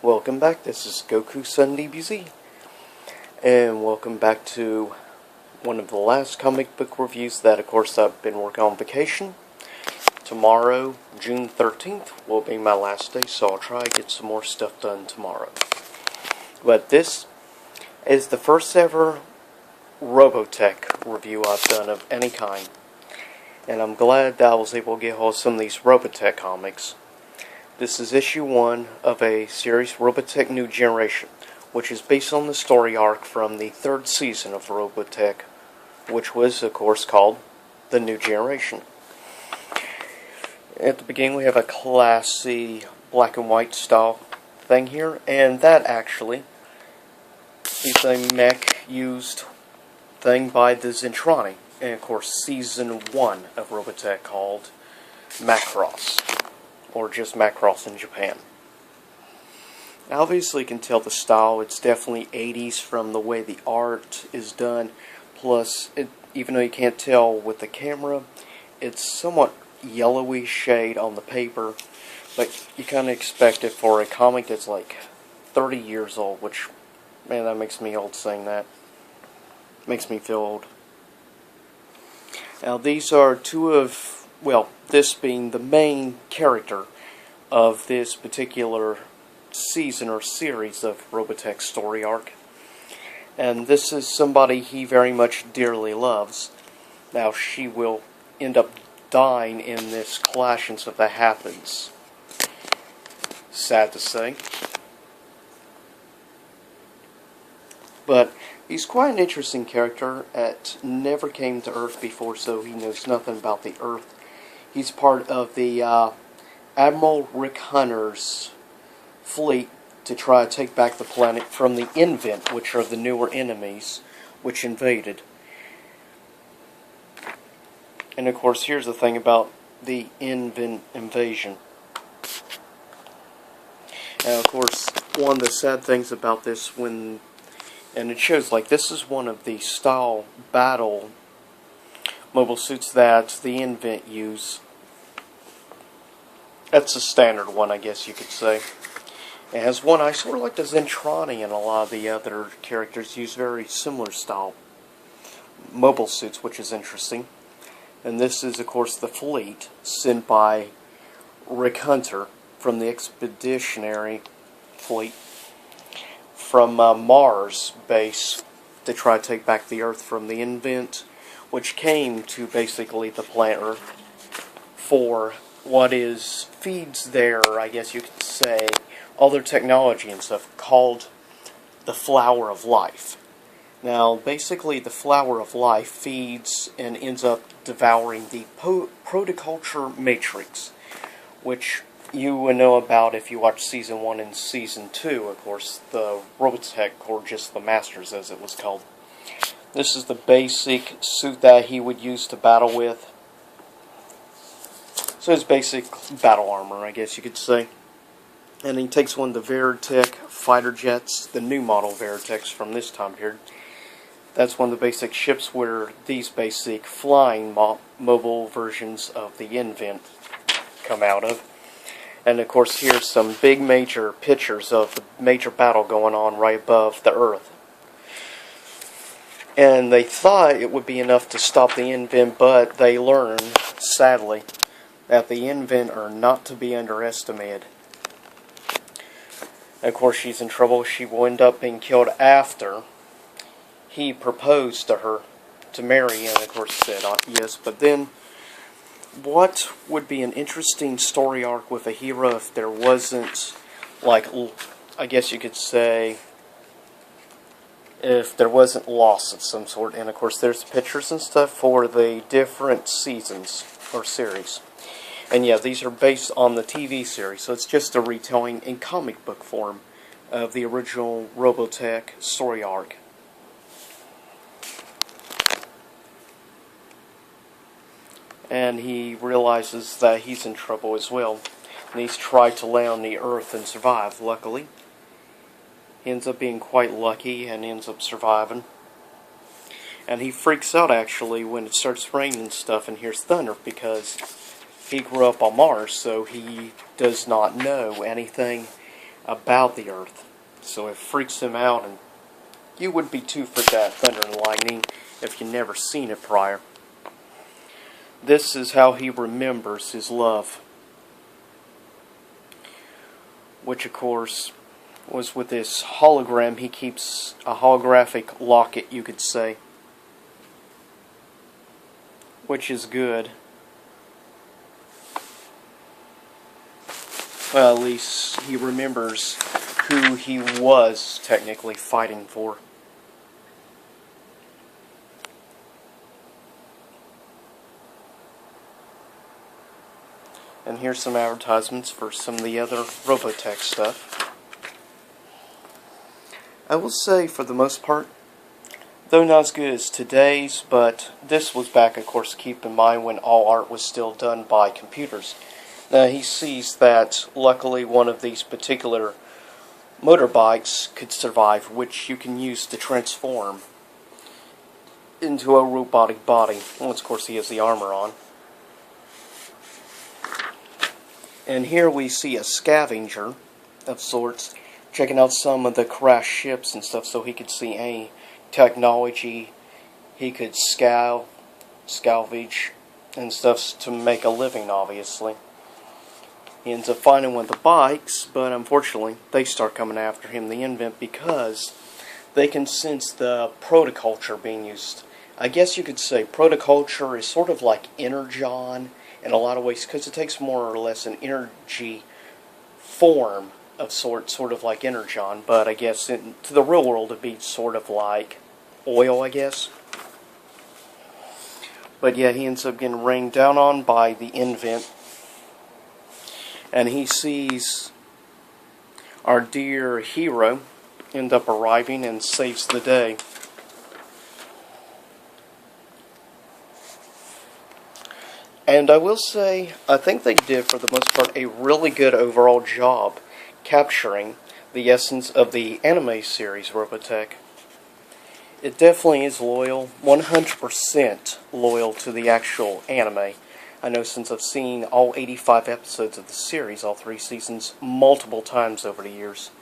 Welcome back, this is Goku Sun DBZ, and welcome back to one of the last comic book reviews that, of course, I've been working on vacation. Tomorrow, June 13th, will be my last day, so I'll try to get some more stuff done tomorrow. But this is the first ever Robotech review I've done of any kind, and I'm glad that I was able to get hold of some of these Robotech comics. This is issue 1 of a series, Robotech New Generation, which is based on the story arc from the 3rd season of Robotech, which was, of course, called The New Generation. At the beginning, we have a classy black and white style thing here, and that actually is a mech-used thing by the Zentrani, and of course, season 1 of Robotech called Macross. Or just Macross in Japan. Obviously you can tell the style, it's definitely 80s from the way the art is done, plus even though you can't tell with the camera, it's somewhat yellowy shade on the paper, but you kind of expect it for a comic that's like 30 years old, which, man, that makes me old saying that. Makes me feel old. Now these are two of, well, this being the main character of this particular season or series of Robotech story arc. And this is somebody he very much dearly loves. Now she will end up dying in this clash and stuff that happens. Sad to say. But he's quite an interesting character. Never came to Earth before, so he knows nothing about the Earth. He's part of the Admiral Rick Hunter's fleet to try to take back the planet from the Invent, which are the newer enemies which invaded. And of course, here's the thing about the Invent invasion. And of course, one of the sad things about this, and it shows, like, this is one of the style battle mobile suits that the Invent use. That's a standard one, I guess you could say. It has one, I sort of like the Zentrani, and a lot of the other characters use very similar style mobile suits, which is interesting. And this is, of course, the fleet sent by Rick Hunter from the Expeditionary Fleet from Mars base to try to take back the Earth from the Invent, which came to basically the planet Earth for what feeds their, I guess you could say, all their technology and stuff, called the Flower of Life. Now, basically, the Flower of Life feeds and ends up devouring the protoculture matrix, which you would know about if you watch Season 1 and Season 2, of course, the Robotech, or just the Masters as it was called. This is the basic suit that he would use to battle with. So it's basic battle armor, I guess you could say. And he takes one of the Veritech fighter jets, the new model Veritechs from this time period. That's one of the basic ships where these basic flying mobile versions of the Invent come out of. And of course, here's some big major pictures of the major battle going on right above the Earth. And they thought it would be enough to stop the Invent, but they learned, sadly, that the Invent are not to be underestimated. And of course, she's in trouble. She will end up being killed after he proposed to her to marry, and of course said yes. But then, what would be an interesting story arc with a hero if there wasn't, like, I guess you could say, if there wasn't loss of some sort? And of course, there's pictures and stuff for the different seasons or series. And yeah, these are based on the TV series, so it's just a retelling in comic book form of the original Robotech story arc. And he realizes that he's in trouble as well, and he's tried to land on the Earth and survive. Luckily, he ends up being quite lucky and ends up surviving. And he freaks out, actually, when it starts raining and stuff and hears thunder, because he grew up on Mars, so he does not know anything about the Earth. So it freaks him out, and you would be too for that thunder and lightning if you never seen it prior. This is how he remembers his love, which of course was with this hologram. He keeps a holographic locket, you could say, which is good. Well, at least he remembers who he was technically fighting for. And here's some advertisements for some of the other Robotech stuff. I will say, for the most part, though not as good as today's, but this was back, of course, keep in mind, when all art was still done by computers. Now, he sees that, luckily, one of these particular motorbikes could survive, which you can use to transform into a robotic body. Once, of course, he has the armor on. And here we see a scavenger of sorts, checking out some of the crashed ships and stuff, so he could see any technology he could salvage and stuff to make a living, obviously. He ends up finding one of the bikes, but unfortunately they start coming after him, the invent, because they can sense the protoculture being used. I guess you could say protoculture is sort of like energon in a lot of ways, because it takes more or less an energy form of sort of like energon, but I guess to the real world it'd be sort of like oil, I guess. But yeah, he ends up getting rained down on by the invent, and he sees our dear hero end up arriving and saves the day. And I will say, I think they did, for the most part, a really good overall job capturing the essence of the anime series Robotech. It definitely is loyal, 100% loyal to the actual anime. I know, since I've seen all 85 episodes of the series, all 3 seasons, multiple times over the years.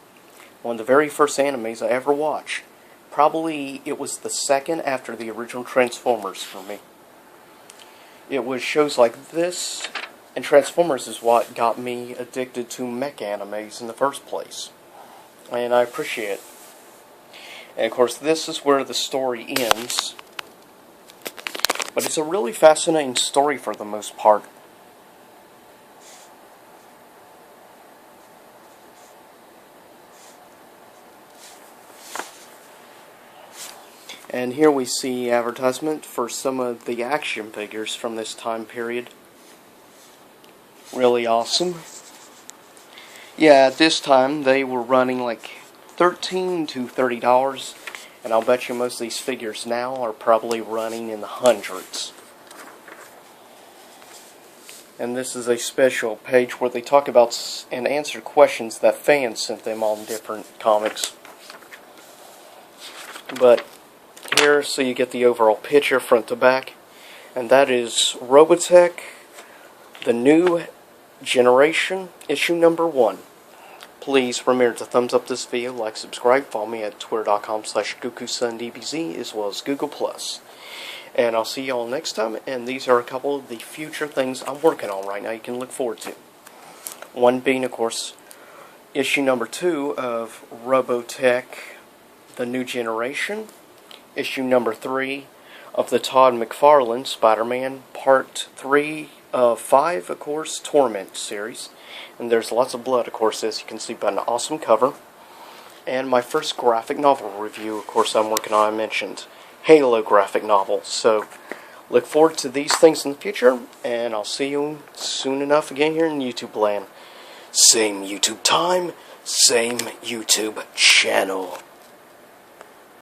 One of the very first animes I ever watched. Probably it was the second after the original Transformers for me. It was shows like this, and Transformers is what got me addicted to mecha animes in the first place. And I appreciate it. And of course, this is where the story ends. But it's a really fascinating story for the most part. And here we see advertisement for some of the action figures from this time period. Really awesome. Yeah, at this time they were running like $13 to $30, and I'll bet you most of these figures now are probably running in the hundreds. And this is a special page where they talk about and answer questions that fans sent them on different comics. But here, so you get the overall picture front to back, and that is Robotech, the New Generation, issue number 1. Please remember to thumbs up this video, like, subscribe, follow me at twitter.com/GokuSunDBZ, as well as Google+. And I'll see y'all next time, and these are a couple of the future things I'm working on right now you can look forward to. One being, of course, issue number 2 of Robotech, the New Generation. Issue number 3 of the Todd McFarlane Spider-Man Part 3 of 5, of course, Torment series. And there's lots of blood, of course, as you can see by an awesome cover. And my first graphic novel review, of course, I'm working on, I mentioned, Halo graphic novel. So, look forward to these things in the future, and I'll see you soon enough again here in YouTube land. Same YouTube time, same YouTube channel.